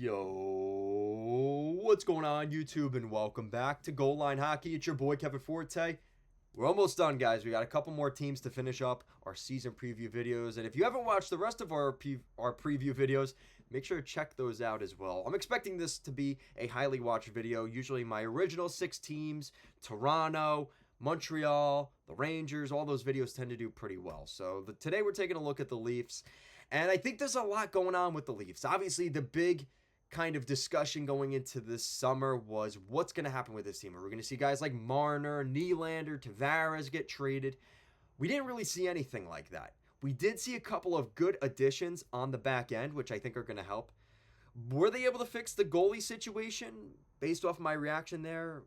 Yo, what's going on, YouTube, and welcome back to Goal Line Hockey. It's your boy Kevin Forte. We're almost done, guys. We got a couple more teams to finish up our season preview videos, and if you haven't watched the rest of our preview videos, make sure to check those out as well. I'm expecting this to be a highly watched video. Usually, my original 6 teams, Toronto, Montreal, the Rangers, all those videos tend to do pretty well. So today we're taking a look at the Leafs, and I think there's a lot going on with the Leafs. Obviously, the big kind of discussion going into this summer was what's going to happen with this team. Are we going to see guys like Marner, Nylander, Tavares get traded? We didn't really see anything like that. We did see a couple of good additions on the back end, which I think are going to help. Were they able to fix the goalie situation? Based off my reaction there,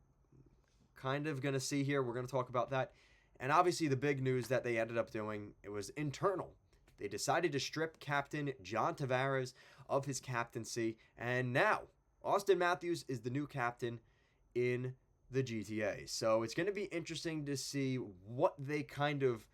kind of going to see here. We're going to talk about that. And obviously the big news that they ended up doing, it was internal. They decided to strip Captain John Tavares of his captaincy, and now Auston Matthews is the new captain in the GTA. So it's going to be interesting to see what they kind of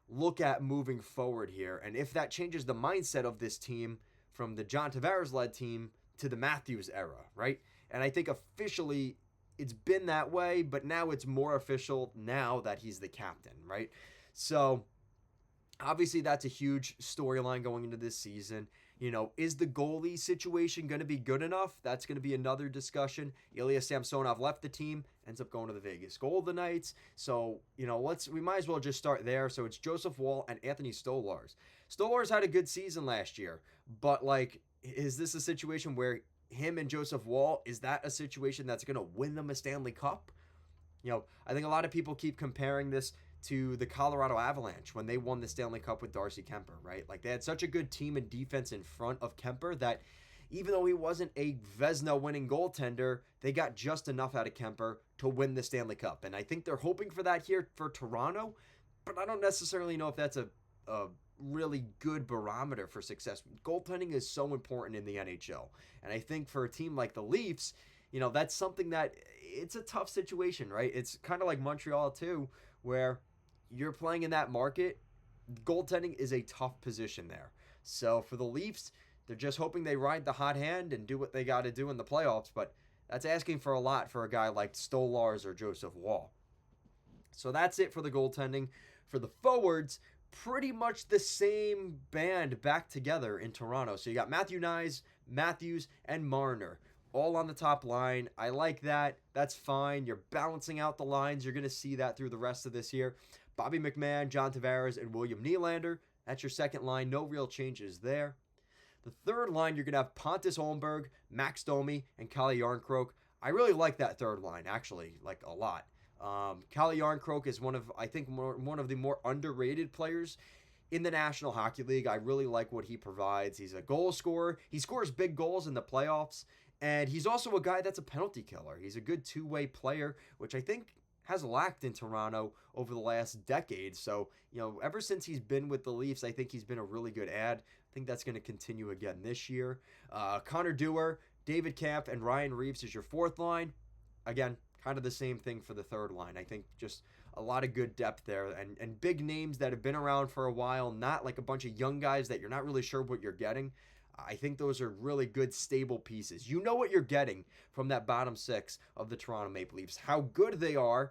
look at moving forward here, and if that changes the mindset of this team from the John Tavares-led team to the Matthews era, right? And I think officially it's been that way, but now it's more official now that he's the captain, right? So obviously, that's a huge storyline going into this season. You know, is the goalie situation going to be good enough? That's going to be another discussion. Ilya Samsonov left the team, ends up going to the Vegas Golden Knights. So, you know, we might as well just start there. So it's Joseph Woll and Anthony Stolarz. Stolarz had a good season last year, but like, is this a situation where him and Joseph Woll, is that a situation that's going to win them a Stanley Cup? You know, I think a lot of people keep comparing this to the Colorado Avalanche when they won the Stanley Cup with Darcy Kuemper, right? Like, they had such a good team and defense in front of Kuemper that even though he wasn't a Vezina winning goaltender, they got just enough out of Kuemper to win the Stanley Cup. And I think they're hoping for that here for Toronto, but I don't necessarily know if that's a really good barometer for success. Goaltending is so important in the NHL. And I think for a team like the Leafs, you know, that's something that it's a tough situation, right? It's kind of like Montreal too, where you're playing in that market. Goaltending is a tough position there. So for the Leafs, they're just hoping they ride the hot hand and do what they got to do in the playoffs, but that's asking for a lot for a guy like Stolarz or Joseph Woll. So that's it for the goaltending. For the forwards, pretty much the same band back together in Toronto. So you got Matthew Knies, Matthews, and Marner all on the top line. I like that. That's fine. You're balancing out the lines. You're going to see that through the rest of this year. Bobby McMann, John Tavares, and William Nylander. That's your second line. No real changes there. The third line, you're going to have Pontus Holmberg, Max Domi, and Kalle Järnkrok. I really like that third line, actually, like a lot. Kalle Järnkrok is one of the more underrated players in the National Hockey League. I really like what he provides. He's a goal scorer. He scores big goals in the playoffs. And he's also a guy that's a penalty killer. He's a good two-way player, which I think has lacked in Toronto over the last decade. So, you know, ever since he's been with the Leafs, I think he's been a really good add. I think that's going to continue again this year. Connor Dewar, David Kampf, and Ryan Reeves is your fourth line. Again, kind of the same thing for the third line. I think just a lot of good depth there and big names that have been around for a while, not like a bunch of young guys that you're not really sure what you're getting. I think those are really good, stable pieces. You know what you're getting from that bottom six of the Toronto Maple Leafs. How good they are,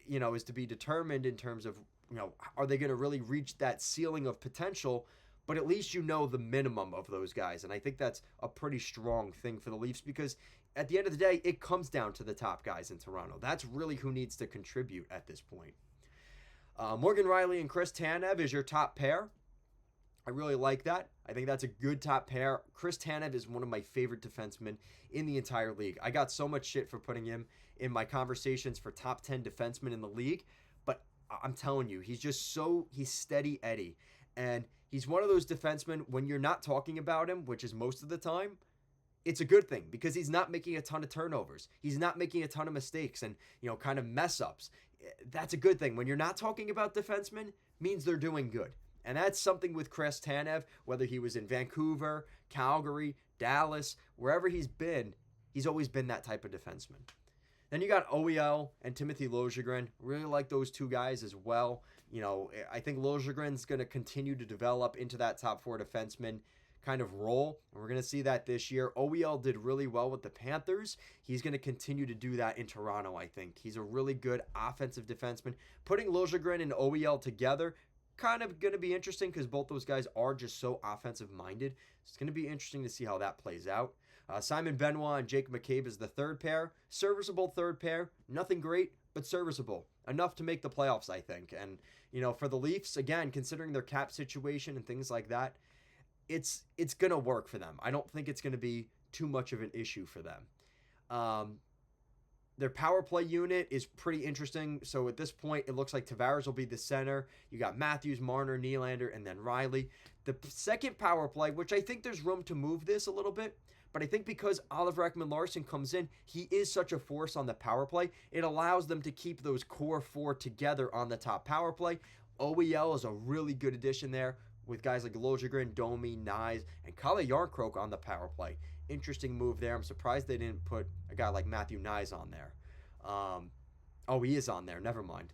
you know, is to be determined in terms of, you know, are they going to really reach that ceiling of potential? But at least you know the minimum of those guys. And I think that's a pretty strong thing for the Leafs because at the end of the day, it comes down to the top guys in Toronto. That's really who needs to contribute at this point. Morgan Rielly and Chris Tanev is your top pair. I really like that. I think that's a good top pair. Chris Tanev is one of my favorite defensemen in the entire league. I got so much shit for putting him in my conversations for top 10 defensemen in the league, but I'm telling you, he's steady Eddie. And he's one of those defensemen, when you're not talking about him, which is most of the time, it's a good thing because he's not making a ton of turnovers. He's not making a ton of mistakes and, you know, kind of mess ups. That's a good thing. When you're not talking about defensemen, means they're doing good. And that's something with Chris Tanev, whether he was in Vancouver, Calgary, Dallas, wherever he's been, he's always been that type of defenseman. Then you got OEL and Timothy Liljegren. Really like those two guys as well. You know, I think Liljegren's going to continue to develop into that top four defenseman. kind of role. And we're going to see that this year. OEL did really well with the Panthers. He's going to continue to do that in Toronto, I think. He's a really good offensive defenseman. Putting Liljegren and OEL together, kind of going to be interesting because both those guys are just so offensive minded. It's going to be interesting to see how that plays out. Simon Benoit and Jake McCabe is the third pair. Serviceable third pair. Nothing great, but serviceable. Enough to make the playoffs, I think. And, for the Leafs, again, considering their cap situation and things like that, it's going to work for them. I don't think it's going to be too much of an issue for them. Their power play unit is pretty interesting. So at this point, it looks like Tavares will be the center. You got Matthews, Marner, Nylander, and then Riley. The second power play, which I think there's room to move this a little bit, but I think because Oliver Ekman-Larsson comes in, he is such a force on the power play. It allows them to keep those core four together on the top power play. OEL is a really good addition there with guys like Liljegren, Domi, Nyes, and Kalle Järnkrok on the power play. Interesting move there. I'm surprised they didn't put a guy like Matthew Nyes on there. He is on there. Never mind.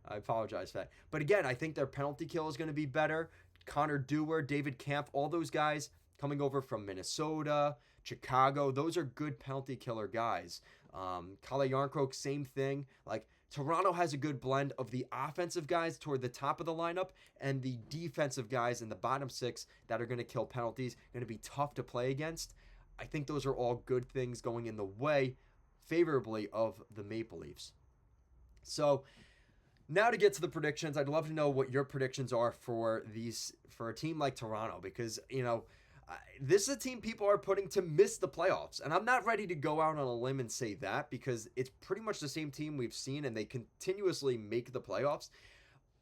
I apologize for that. But again, I think their penalty kill is going to be better. Connor Dewar, David Kampf, all those guys coming over from Minnesota, Chicago, those are good penalty killer guys. Kalle Järnkrok, same thing. Like, Toronto has a good blend of the offensive guys toward the top of the lineup and the defensive guys in the bottom six that are going to kill penalties, going to be tough to play against. I think those are all good things going in the way favorably of the Maple Leafs. So now to get to the predictions, I'd love to know what your predictions are for a team like Toronto, because, this is a team people are putting to miss the playoffs. And I'm not ready to go out on a limb and say that, because it's pretty much the same team we've seen and they continuously make the playoffs.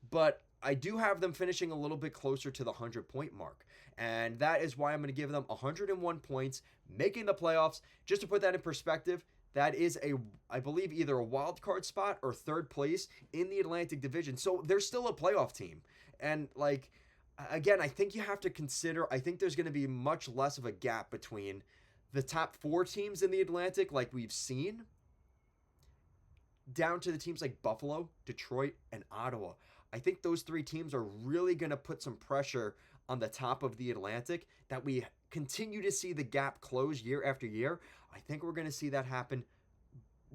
But I do have them finishing a little bit closer to the 100-point mark. And that is why I'm going to give them 101 points, making the playoffs. Just to put that in perspective, that is I believe, either a wild card spot or third place in the Atlantic Division. So they're still a playoff team. And, again, I think you have to consider, I think there's going to be much less of a gap between the top four teams in the Atlantic, like we've seen, down to the teams like Buffalo, Detroit, and Ottawa. I think those three teams are really going to put some pressure on the top of the Atlantic, that we continue to see the gap close year after year. I think we're going to see that happen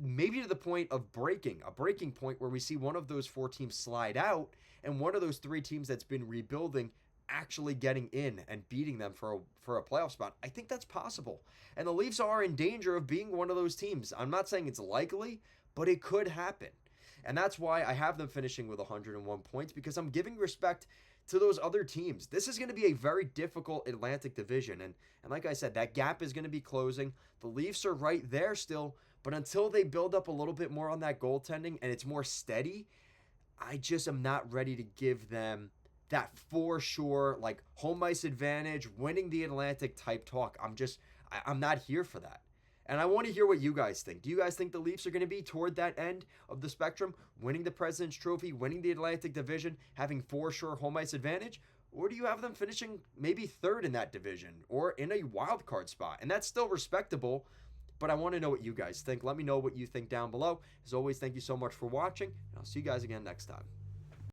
maybe to the point of a breaking point where we see one of those four teams slide out and one of those three teams that's been rebuilding actually getting in and beating them for a playoff spot. I think that's possible. And the Leafs are in danger of being one of those teams. I'm not saying it's likely, but it could happen. And that's why I have them finishing with 101 points, because I'm giving respect to those other teams. This is going to be a very difficult Atlantic Division. And like I said, that gap is going to be closing. The Leafs are right there still, but until they build up a little bit more on that goaltending and it's more steady, I just am not ready to give them that for sure, home ice advantage, winning the Atlantic type talk. I'm not here for that. And I want to hear what you guys think. Do you guys think the Leafs are going to be toward that end of the spectrum, winning the President's Trophy, winning the Atlantic Division, having for sure home ice advantage? Or do you have them finishing maybe third in that division or in a wild card spot? And that's still respectable, but I want to know what you guys think. Let me know what you think down below. As always, thank you so much for watching, and I'll see you guys again next time.